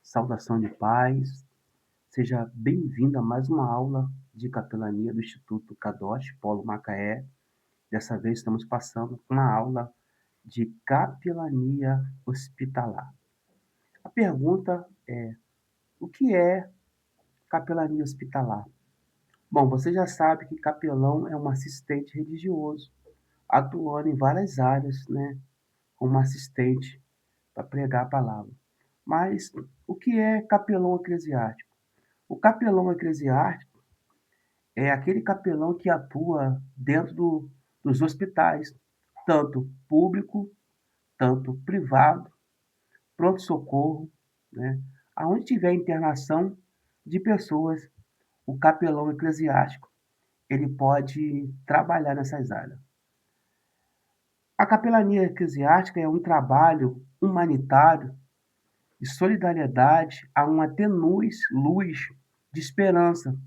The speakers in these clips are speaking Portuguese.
Saudação de paz, seja bem-vindo a mais uma aula de capelania do Instituto Kadosh, Polo Macaé. Dessa vez estamos passando por uma aula de capelania hospitalar. A pergunta é: o que é capelania hospitalar? Bom, você já sabe que capelão é um assistente religioso, atuando em várias áreas, né, como assistente para pregar a palavra. Mas o que é capelão eclesiástico? O capelão eclesiástico é aquele capelão que atua dentro dos hospitais, tanto público, tanto privado, pronto-socorro, né? Aonde tiver internação de pessoas, o capelão eclesiástico, ele pode trabalhar nessas áreas. A capelania eclesiástica é um trabalho humanitário de solidariedade a uma tenue luz de esperança,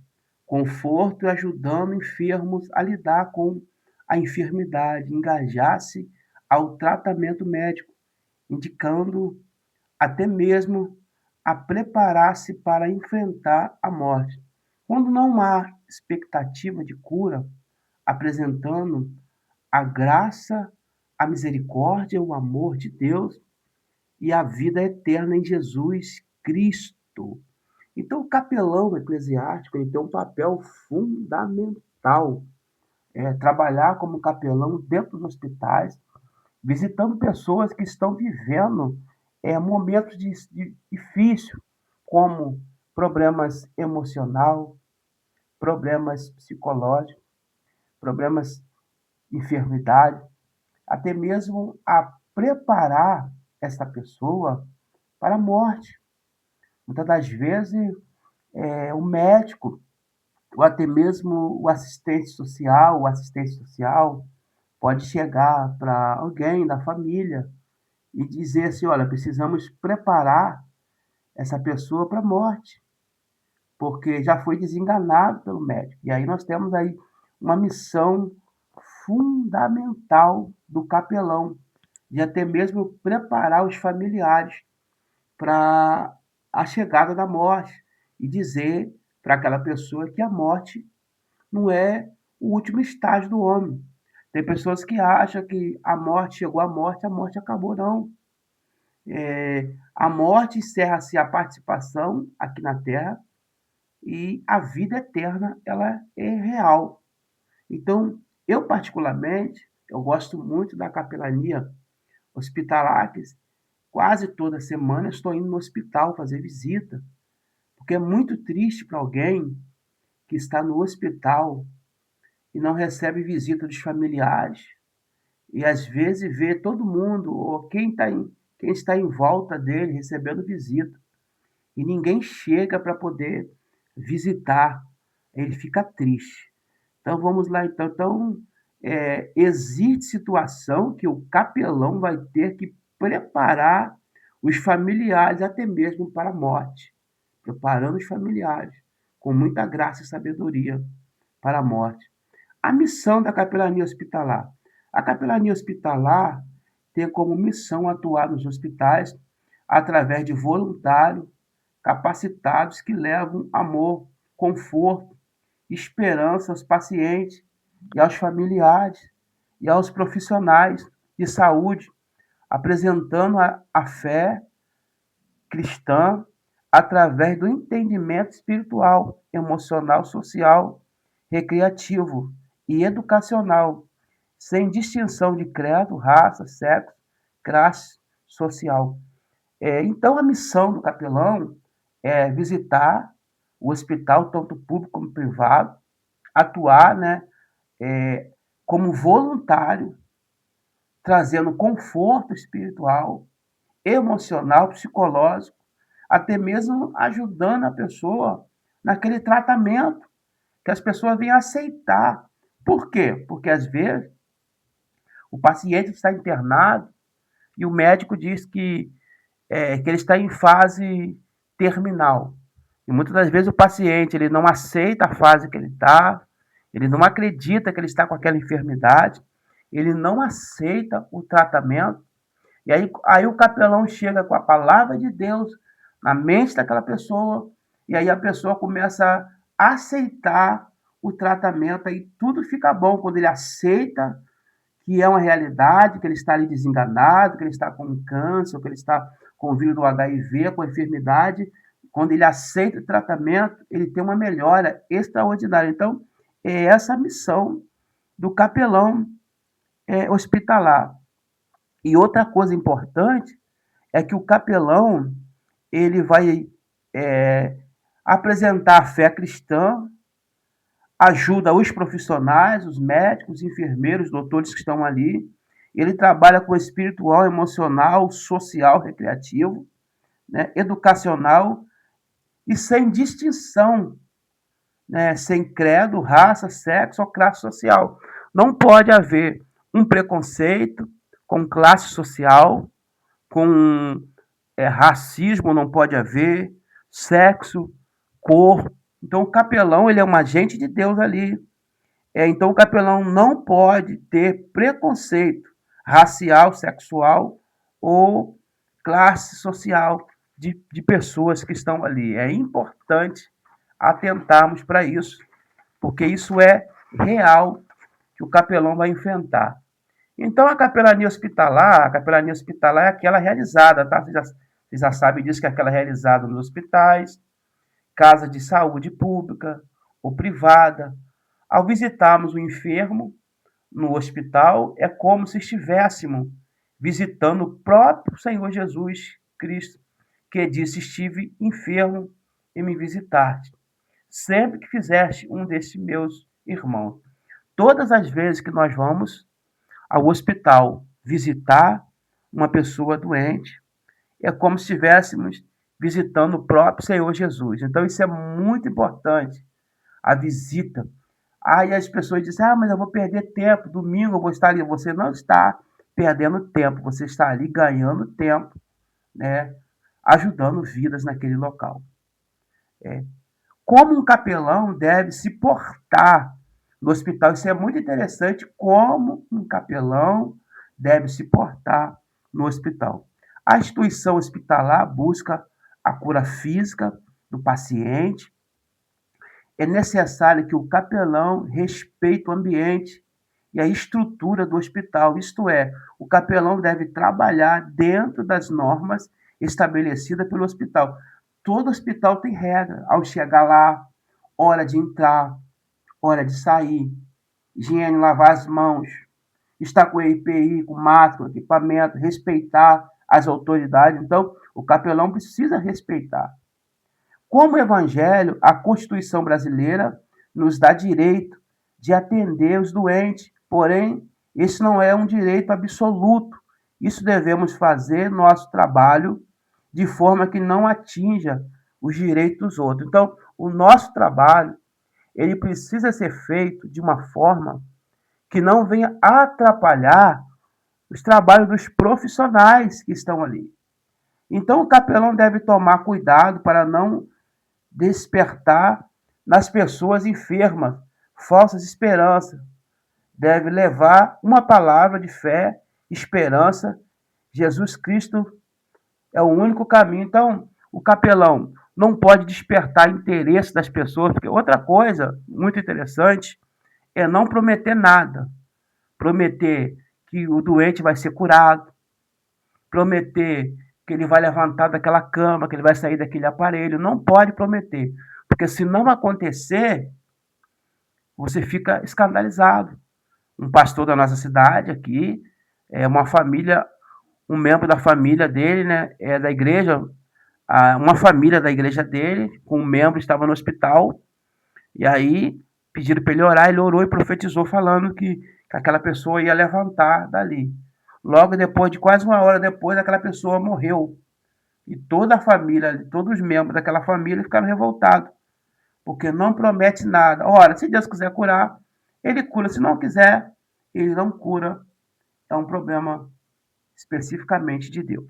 conforto e ajudando enfermos a lidar com a enfermidade, engajar-se ao tratamento médico, indicando até mesmo a preparar-se para enfrentar a morte. Quando não há expectativa de cura, apresentando a graça, a misericórdia, o amor de Deus e a vida eterna em Jesus Cristo. Então, o capelão eclesiástico ele tem um papel fundamental. Trabalhar como capelão dentro dos hospitais, visitando pessoas que estão vivendo momentos difíceis, como problemas emocional, problemas psicológicos, problemas de enfermidade, até mesmo a preparar essa pessoa para a morte. Muitas das vezes, o médico, ou até mesmo o assistente social, pode chegar para alguém da família e dizer assim: olha, precisamos preparar essa pessoa para a morte, porque já foi desenganado pelo médico. E aí nós temos aí uma missão fundamental do capelão, de até mesmo preparar os familiares para a chegada da morte e dizer para aquela pessoa que a morte não é o último estágio do homem. Tem pessoas que acham que a morte chegou à morte, a morte acabou, não. A morte encerra-se a participação aqui na Terra e a vida eterna ela é real. Então, eu particularmente, eu gosto muito da capelania hospitalar, que quase toda semana estou indo no hospital fazer visita, porque é muito triste para alguém que está no hospital e não recebe visita dos familiares, e às vezes vê todo mundo, ou quem está em volta dele, recebendo visita, e ninguém chega para poder visitar, ele fica triste. Então vamos lá, existe situação que o capelão vai ter que preparar os familiares até mesmo para a morte, preparando os familiares com muita graça e sabedoria para a morte. A missão da capelania hospitalar. A capelania hospitalar tem como missão atuar nos hospitais através de voluntários capacitados que levam amor, conforto, esperança aos pacientes e aos familiares e aos profissionais de saúde, apresentando a fé cristã através do entendimento espiritual, emocional, social, recreativo e educacional, sem distinção de credo, raça, sexo, classe social. Então, a missão do capelão é visitar o hospital, tanto público como privado, atuar, né, como voluntário, trazendo conforto espiritual, emocional, psicológico, até mesmo ajudando a pessoa naquele tratamento que as pessoas vêm aceitar. Por quê? Porque às vezes o paciente está internado e o médico diz que ele está em fase terminal. E muitas das vezes o paciente ele não aceita a fase que ele está, ele não acredita que ele está com aquela enfermidade, ele não aceita o tratamento. E aí o capelão chega com a palavra de Deus na mente daquela pessoa, e aí a pessoa começa a aceitar o tratamento, aí tudo fica bom quando ele aceita que é uma realidade, que ele está ali desenganado, que ele está com câncer, que ele está com o vírus do HIV, com a enfermidade. Quando ele aceita o tratamento, ele tem uma melhora extraordinária. Então, é essa a missão do capelão hospitalar. E outra coisa importante é que o capelão ele vai apresentar a fé cristã, ajuda os profissionais, os médicos, enfermeiros, doutores que estão ali. Ele trabalha com espiritual, emocional, social, recreativo, né, educacional e sem distinção, né, sem credo, raça, sexo ou classe social. Não pode haver um preconceito com classe social, com racismo não pode haver, sexo, cor. Então, o capelão ele é um agente de Deus ali. Então, o capelão não pode ter preconceito racial, sexual ou classe social de pessoas que estão ali. É importante atentarmos para isso, porque isso é real que o capelão vai enfrentar. Então, a capelania hospitalar é aquela realizada, tá? Vocês já sabem disso, que é aquela realizada nos hospitais, casa de saúde pública ou privada. Ao visitarmos o enfermo no hospital, é como se estivéssemos visitando o próprio Senhor Jesus Cristo, que disse: estive enfermo e me visitaste. Sempre que fizeste um desses meus irmãos. Todas as vezes que nós vamos ao hospital visitar uma pessoa doente, é como se estivéssemos visitando o próprio Senhor Jesus. Então, isso é muito importante, a visita. Aí as pessoas dizem, mas eu vou perder tempo, domingo eu vou estar ali. Você não está perdendo tempo, você está ali ganhando tempo, né? Ajudando vidas naquele local. Como um capelão deve se portar no hospital? Isso é muito interessante, como um capelão deve se portar no hospital. A instituição hospitalar busca a cura física do paciente. É necessário que o capelão respeite o ambiente e a estrutura do hospital, isto é, o capelão deve trabalhar dentro das normas estabelecidas pelo hospital. Todo hospital tem regra, ao chegar lá, hora de entrar, hora de sair, higiene, lavar as mãos, estar com EPI, com máscara, equipamento, respeitar as autoridades. Então, o capelão precisa respeitar. Como evangelho, a Constituição brasileira nos dá direito de atender os doentes, porém, esse não é um direito absoluto. Isso devemos fazer nosso trabalho de forma que não atinja os direitos dos outros. Então, o nosso trabalho, ele precisa ser feito de uma forma que não venha atrapalhar os trabalhos dos profissionais que estão ali. Então, o capelão deve tomar cuidado para não despertar nas pessoas enfermas falsas esperanças. Deve levar uma palavra de fé, esperança. Jesus Cristo é o único caminho. Então, o capelão não pode despertar interesse das pessoas, porque outra coisa muito interessante é não prometer nada. Prometer que o doente vai ser curado, prometer que ele vai levantar daquela cama, que ele vai sair daquele aparelho. Não pode prometer, porque se não acontecer, você fica escandalizado. Um pastor da nossa cidade aqui, uma família, um membro da família dele, né, é da igreja, uma família da igreja dele, com um membro estava no hospital, e aí pediram para ele orar, ele orou e profetizou falando que aquela pessoa ia levantar dali. Logo depois, de quase uma hora depois, aquela pessoa morreu. E toda a família, todos os membros daquela família ficaram revoltados, porque não promete nada. Ora, se Deus quiser curar, ele cura. Se não quiser, ele não cura. É um problema especificamente de Deus.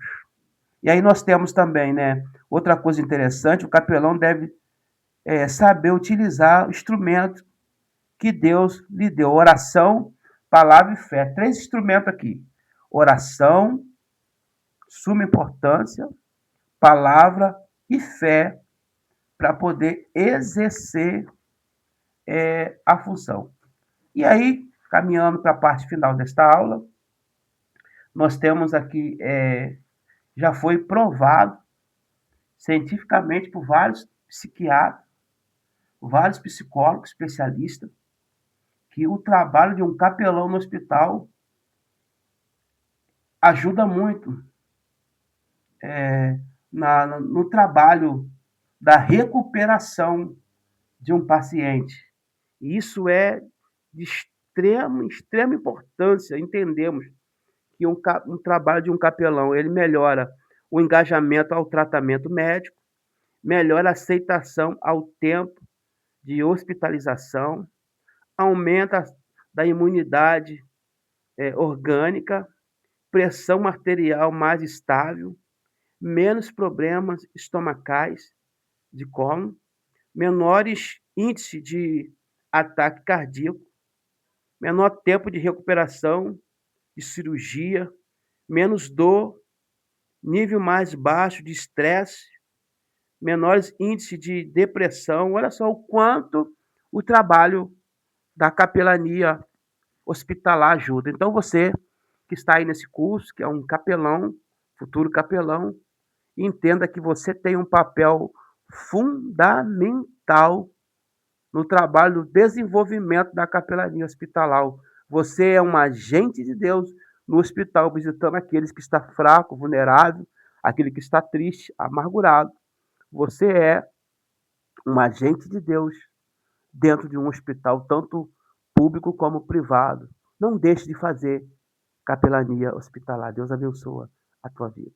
E aí nós temos também, né, outra coisa interessante, o capelão deve saber utilizar o instrumento que Deus lhe deu. Oração, palavra e fé. 3 instrumentos aqui. Oração, suma importância, palavra e fé para poder exercer a função. E aí, caminhando para a parte final desta aula, nós temos aqui, já foi provado cientificamente por vários psiquiatras, vários psicólogos especialistas, que o trabalho de um capelão no hospital ajuda muito no trabalho da recuperação de um paciente. E isso é de extrema importância, entendemos que um trabalho de um capelão, ele melhora o engajamento ao tratamento médico, melhora a aceitação ao tempo de hospitalização, aumenta da imunidade orgânica, pressão arterial mais estável, menos problemas estomacais de cólon, menores índices de ataque cardíaco, menor tempo de recuperação de cirurgia, menos dor, nível mais baixo de estresse, menores índices de depressão. Olha só o quanto o trabalho da capelania hospitalar ajuda. Então, você que está aí nesse curso, que é um capelão, futuro capelão, entenda que você tem um papel fundamental no trabalho do desenvolvimento da capelania hospitalar. Você é um agente de Deus no hospital, visitando aqueles que estão fraco, vulnerável, aquele que está triste, amargurado. Você é um agente de Deus dentro de um hospital, tanto público como privado. Não deixe de fazer capelania hospitalar. Deus abençoe a tua vida.